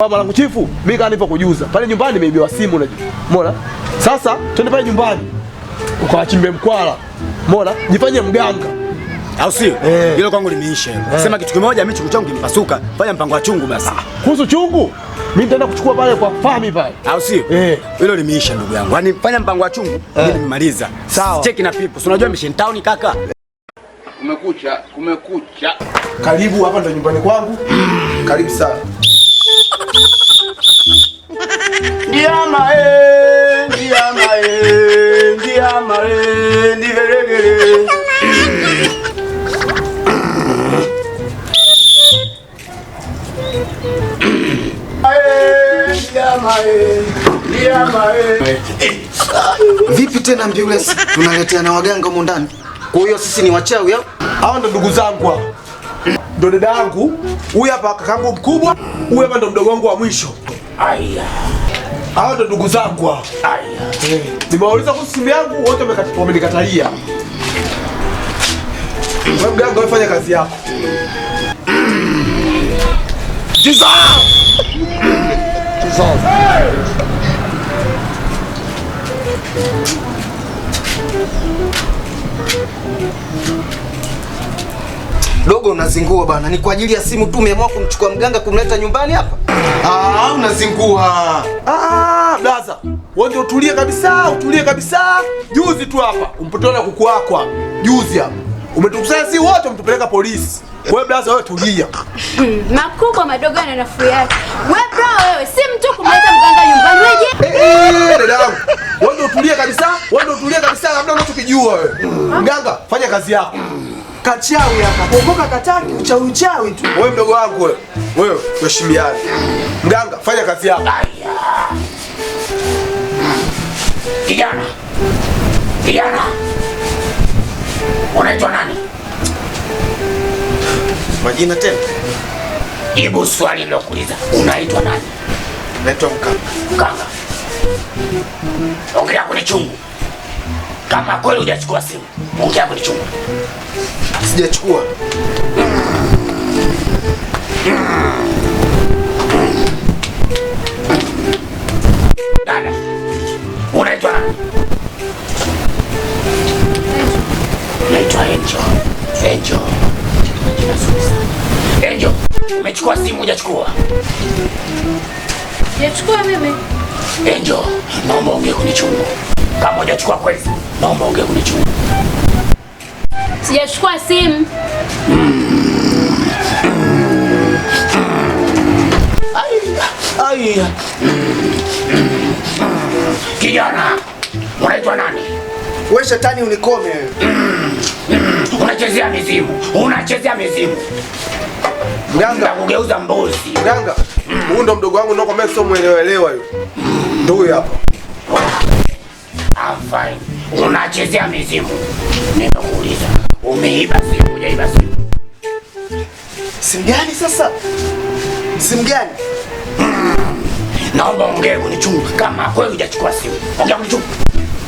Baba langu chifu, mimi kama nipo kujuza. Pale nyumbani nimeibiwa simu unajua. Umeona? Sasa twende pale nyumbani. Ukawachimbe mkwala. Umeona? Jifanye mganga. Au sio? Hilo kwangu limeisha hilo. Sema kitu kimoja, mimi chungu changu kimepasuka. Fanya mpango wa chungu basi. Kuhusu chungu, mimi nitaenda kuchukua pale kwa fami pale. Au sio? Hilo limeisha ndugu yangu. Yaani fanya mpango wa chungu, mimi nimemaliza. Sawa. Cheki na pipo. Unajua Mission Town kaka. Kumekucha. Karibu hapa ndo nyumbani kwangu. Karibu sana. Ndiama ndiveregere. Vipi tena ambulance? Tunaletea na waganga huko ndani. Kwa hiyo sisi ni wachawi au? Hao ndo ndugu zangu hao. Ndo dada yangu, huyu hapa kakangu mkubwa, huyu hapa ndo mdogo wangu wa mwisho. Aya. Hao ndo ndugu zangu hao. Aya. Nimewauliza kuhusu simu yangu, wote wamenikatalia. Wewe mganga, wewe fanya kazi yako. Jesus! Dogo unazingua bana. Ni kwa ajili ya simu tu umeamua kumchukua mganga kumleta nyumbani hapa? Unazingua. Blaza. Wewe ndio utulie kabisa. Juzi tu hapa umpotona kuku wako. Juzi hapa. Umetukusanya si wote umtupeleka polisi. Wewe blaza, wewe tulia. Makubwa madogo yana nafuu yake. Wewe bro, wewe si mtu kumleta mganga nyumbani weje? Dada yangu. Wewe ndio utulie kabisa, labda unachokijua wewe. Mganga, fanya kazi yako. Kachawi hapa. Kuokoka kataki uchawi tu. Wewe mdogo wangu wewe. Wewe heshimiane. Mganga, fanya kazi yako. Kijana. Unaitwa nani? Majina tena? Jibu swali nilokuuliza. Unaitwa nani? Naitwa Mkanga. Mkanga. Ongea kwenye chungu. Kama kweli hujachukua simu, ongea kwenye chungu. Sijachukua. Dada. Unaitwa nani? Naitwa Angel. Angel, umechukua simu hujachukua? Sijachukua mimi. Angel, naomba ongea kwenye chungu. Kama hujachukua kweli, naomba ongea kwenye chungu. Sijachukua simu. Kijana, unaitwa nani? Wewe shetani unikome. Unachezea mizimu. Mganga, kugeuza mbuzi. Mganga, huyu ndo mdogo wangu ndio sio muelewa hiyo. Ndio huyu hapa. I'm fine. Unachezea mizimu. Nimekuuliza, umeiba simu, hujaiba simu? Simu gani sasa? Simu gani? Naomba ongee kwenye chungu. Kama kweli hujachukua simu, ongea kwenye chungu.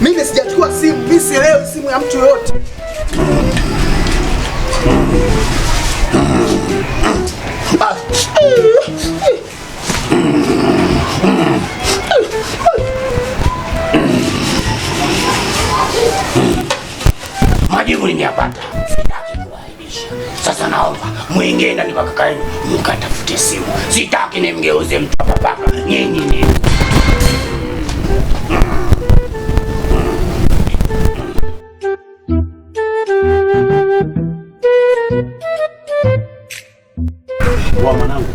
Mimi sijachukua simu. Mimi sielewi simu ya mtu yote. Majibu nimeyapata. Sitaki kuaibisha. Sasa naomba muingie ndani kwa kaka yenu mkatafute simu. Sitaki nimgeuze mtu papa. Nyinyi ni Wa mwanangu.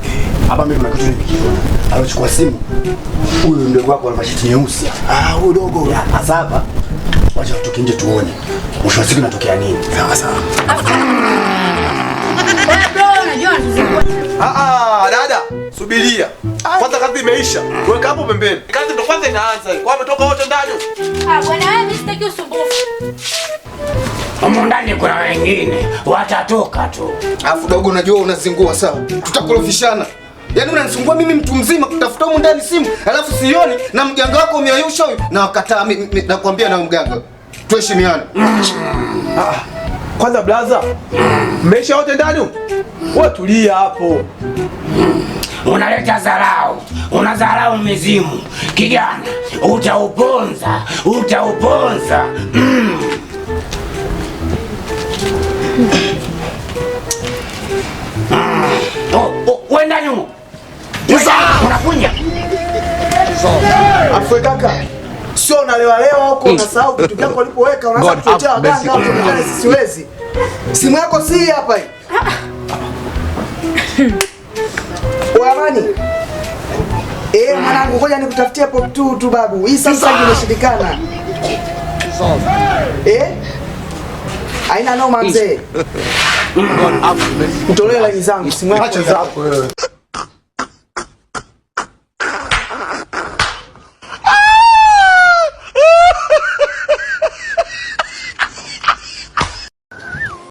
Hapa mimi kuna kitu nimekiona. Alichukua simu. Huyu mdogo wako ana mashati nyeusi. Huyu dogo. Sasa hapa wacha tutoke nje tuone. Mwisho wa siku inatokea nini? Sawa. Wewe bro, unajua unazungua. Dada, subiria. Kwanza kazi imeisha. Weka hapo pembeni. Kazi ndo kwanza inaanza. Kwa wametoka wote ndani. Bwana wewe, mimi sitaki usumbufu. humu ndani kuna wengine watatoka tu. Alafu dogo, unajua unazingua sawa. Tutakorofishana. Yaani unanisumbua mimi mtu mzima kutafuta humu ndani simu, alafu sioni na mganga wako umeyayusha huyu na wakataa mimi nakwambia na mganga. Tuheshimiane. Kwanza blaza, mmesha wote ndani? Wewe tulia hapo. unaleta dharau, unadharau mizimu. Kijana, utauponza. Wenda nyuma. Unakunya. Afwe kaka. Sio unalewa huko unasahau vitu vyako ulipoweka unaanza kuchochea waganga hapo mbele siwezi. Simu yako si hapa hii. Amani. Mwanangu ngoja nikutafutie pop tu babu. Hii sasa imeshindikana. Haina noma mzee. Mtolee line zangu, simu yako zako wewe.